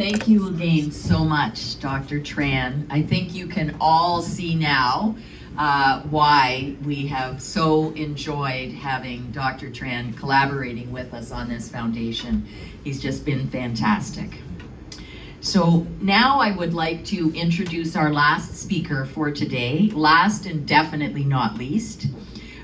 thank you again so much, Dr. Tran. I think you can all see now why we have so enjoyed having Dr. Tran collaborating with us on this foundation. He's just been fantastic. So now I would like to introduce our last speaker for today, last and definitely not least.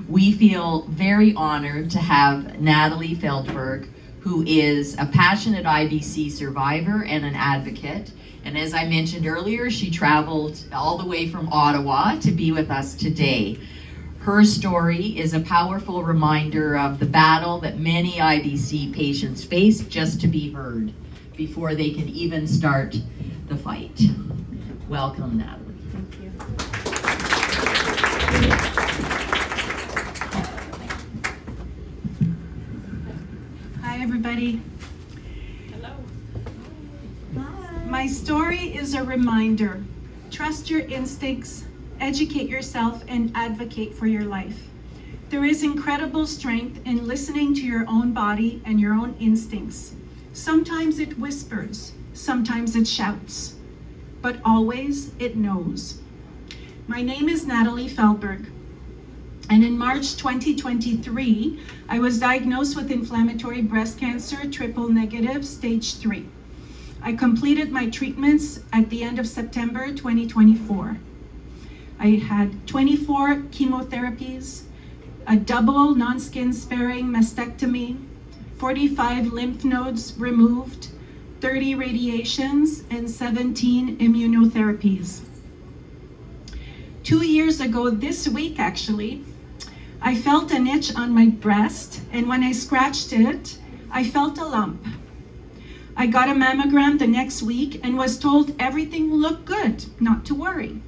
We feel very honored to have Nathalie Feldberg, who is a passionate IBC survivor and an advocate. And as I mentioned earlier, she traveled all the way from Ottawa to be with us today. Her story is a powerful reminder of the battle that many IBC patients face just to be heard before they can even start the fight. Welcome, Nathalie. Thank you. Hi, everybody. Hello. My story is a reminder. Trust your instincts, educate yourself, and advocate for your life. There is incredible strength in listening to your own body and your own instincts. Sometimes it whispers, sometimes it shouts, but always it knows. My name is Nathalie Feldberg, and in March 2023, I was diagnosed with inflammatory breast cancer, triple negative, stage 3. I completed my treatments at the end of September 2024. I had 24 chemotherapies, a double non-skin sparing mastectomy, 45 lymph nodes removed, 30 radiations, and 17 immunotherapies. 2 years ago this week, actually, I felt an itch on my breast, and when I scratched it, I felt a lump. I got a mammogram the next week and was told everything looked good, not to worry.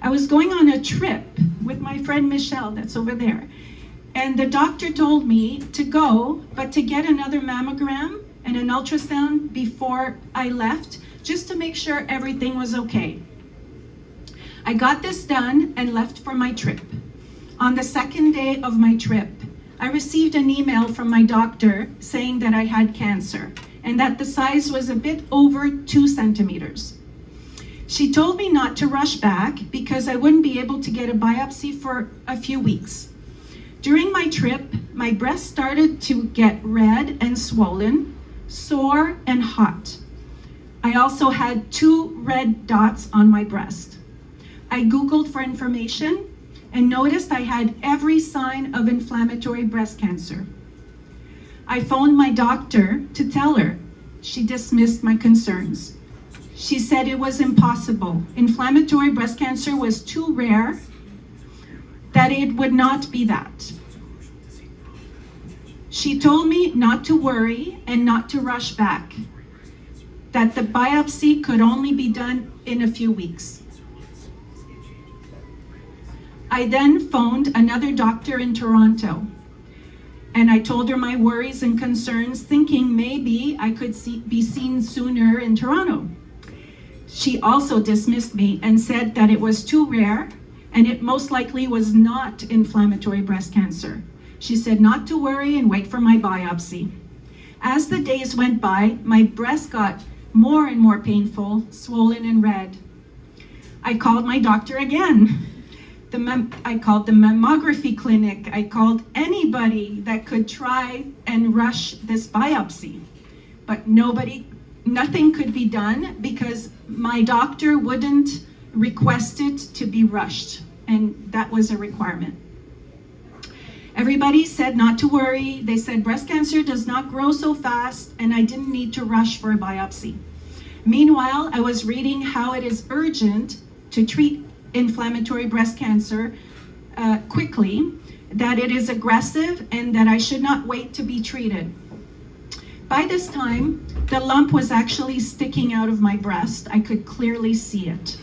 I was going on a trip with my friend Michelle, that's over there, and the doctor told me to go, but to get another mammogram and an ultrasound before I left, just to make sure everything was okay. I got this done and left for my trip. On the second day of my trip, I received an email from my doctor saying that I had cancer and that the size was a bit over 2 centimeters. She told me not to rush back because I wouldn't be able to get a biopsy for a few weeks. During my trip, my breast started to get red and swollen, sore and hot. I also had 2 red dots on my breast. I Googled for information and noticed I had every sign of inflammatory breast cancer. I phoned my doctor to tell her. She dismissed my concerns. She said it was impossible. Inflammatory breast cancer was too rare, that it would not be that. She told me not to worry and not to rush back, that the biopsy could only be done in a few weeks. I then phoned another doctor in Toronto, and I told her my worries and concerns, thinking maybe I could be seen sooner in Toronto. She also dismissed me and said that it was too rare and it most likely was not inflammatory breast cancer. She said not to worry and wait for my biopsy. As the days went by, my breast got more and more painful, swollen and red. I called my doctor again. I called the mammography clinic. I called anybody that could try and rush this biopsy. But nothing could be done because my doctor wouldn't request it to be rushed, and that was a requirement. Everybody said not to worry. They said breast cancer does not grow so fast, and I didn't need to rush for a biopsy. Meanwhile, I was reading how it is urgent to treat inflammatory breast cancer quickly, that it is aggressive, and that I should not wait to be treated. By this time, the lump was actually sticking out of my breast. I could clearly see it.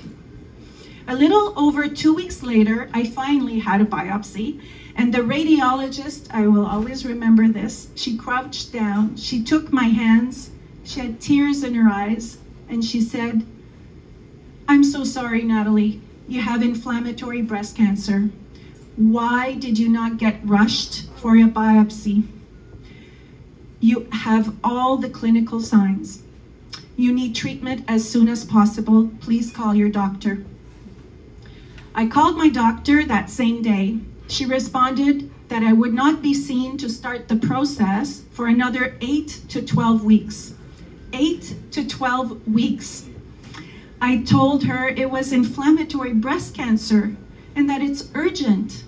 A little over 2 weeks later, I finally had a biopsy, and the radiologist, I will always remember this, she crouched down, she took my hands, she had tears in her eyes, and she said, "I'm so sorry, Nathalie. You have inflammatory breast cancer. Why did you not get rushed for a biopsy? You have all the clinical signs. You need treatment as soon as possible. Please call your doctor. I called my doctor that same day. She responded that I would not be seen to start the process for another 8 to 12 weeks. 8 to 12 weeks. I told her it was inflammatory breast cancer and that it's urgent.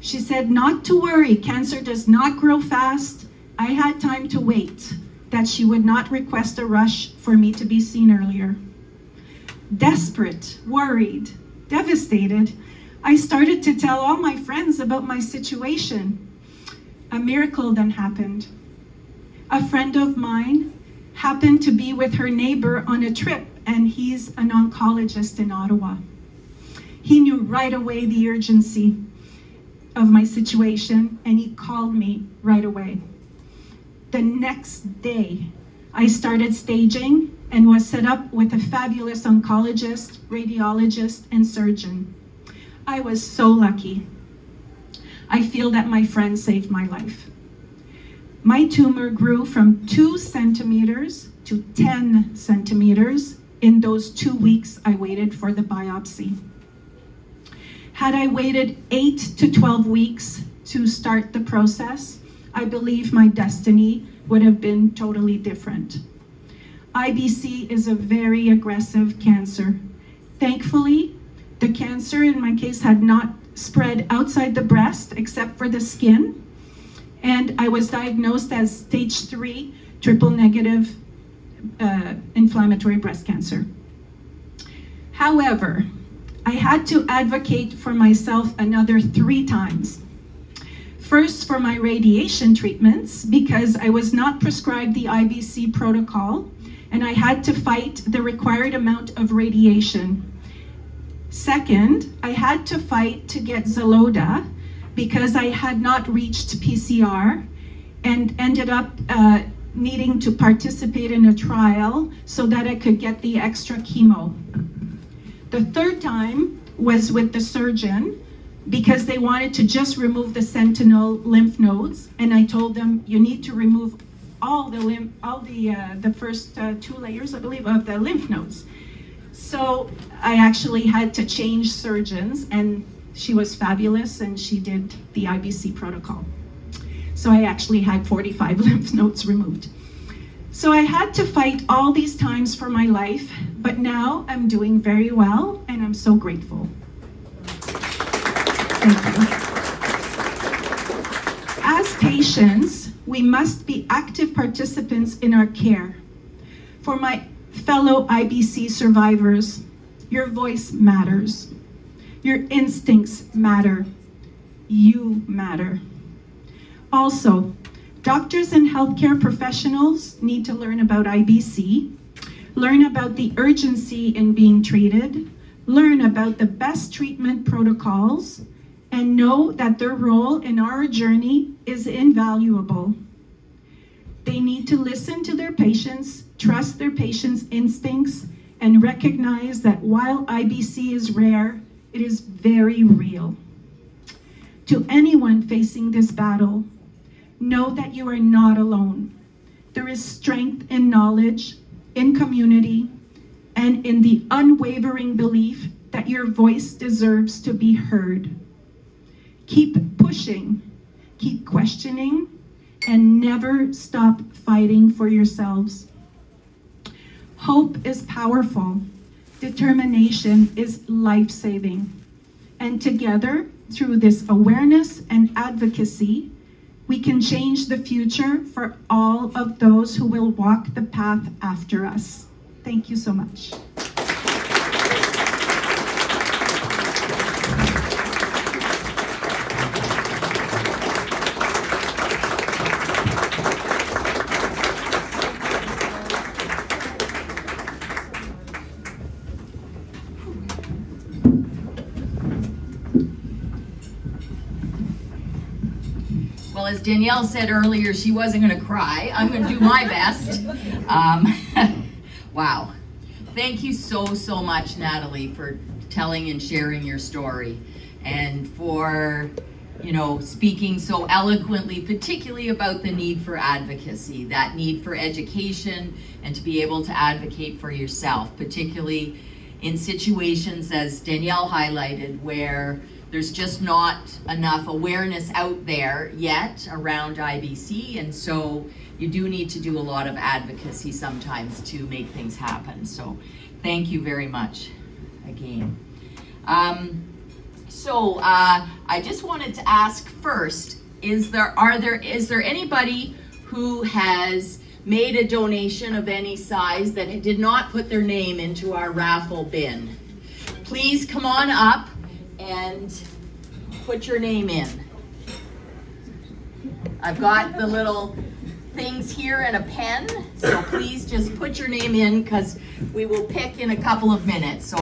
She said not to worry, cancer does not grow fast. I had time to wait, that she would not request a rush for me to be seen earlier. Desperate, worried, devastated, I started to tell all my friends about my situation. A miracle then happened. A friend of mine happened to be with her neighbor on a trip, and he's an oncologist in Ottawa. He knew right away the urgency of my situation, and he called me right away. The next day, I started staging and was set up with a fabulous oncologist, radiologist, and surgeon. I was so lucky. I feel that my friend saved my life. My tumor grew from 2 centimeters to 10 centimeters in those 2 weeks I waited for the biopsy. Had I waited 8 to 12 weeks to start the process, I believe my destiny would have been totally different. IBC is a very aggressive cancer. Thankfully, the cancer in my case had not spread outside the breast except for the skin, and I was diagnosed as stage 3 triple negative inflammatory breast cancer. However, I had to advocate for myself another 3 times. First, for my radiation treatments, because I was not prescribed the IBC protocol, and I had to fight the required amount of radiation. Second, I had to fight to get Xeloda because I had not reached PCR and ended up needing to participate in a trial so that I could get the extra chemo. The third time was with the surgeon because they wanted to just remove the sentinel lymph nodes, and I told them you need to remove all the first 2 layers, I believe, of the lymph nodes. So I actually had to change surgeons, and she was fabulous, and she did the IBC protocol. So I actually had 45 lymph nodes removed. So I had to fight all these times for my life, but now I'm doing very well, and I'm so grateful. Thank you. As patients, we must be active participants in our care. For my fellow IBC survivors, your voice matters. Your instincts matter. You matter. Also, doctors and healthcare professionals need to learn about IBC, learn about the urgency in being treated, learn about the best treatment protocols, and know that their role in our journey is invaluable. They need to listen to their patients, trust their patients' instincts, and recognize that while IBC is rare, it is very real. To anyone facing this battle, know that you are not alone. There is strength in knowledge, in community, and in the unwavering belief that your voice deserves to be heard. Keep pushing, keep questioning, and never stop fighting for yourselves. Hope is powerful. Determination is life-saving. And together, through this awareness and advocacy, we can change the future for all of those who will walk the path after us. Thank you so much. Well, as Danielle said earlier, she wasn't going to cry. I'm going to do my best. Wow. Thank you so much, Nathalie, for telling and sharing your story, and for speaking so eloquently, particularly about the need for advocacy, that need for education and to be able to advocate for yourself, particularly in situations, as Danielle highlighted, where there's just not enough awareness out there yet around IBC, and so you do need to do a lot of advocacy sometimes to make things happen. So thank you very much again. I just wanted to ask first, is there anybody who has made a donation of any size that did not put their name into our raffle bin? Please come on up and put your name in. I've got the little things here and a pen, so please just put your name in, because we will pick in a couple of minutes. So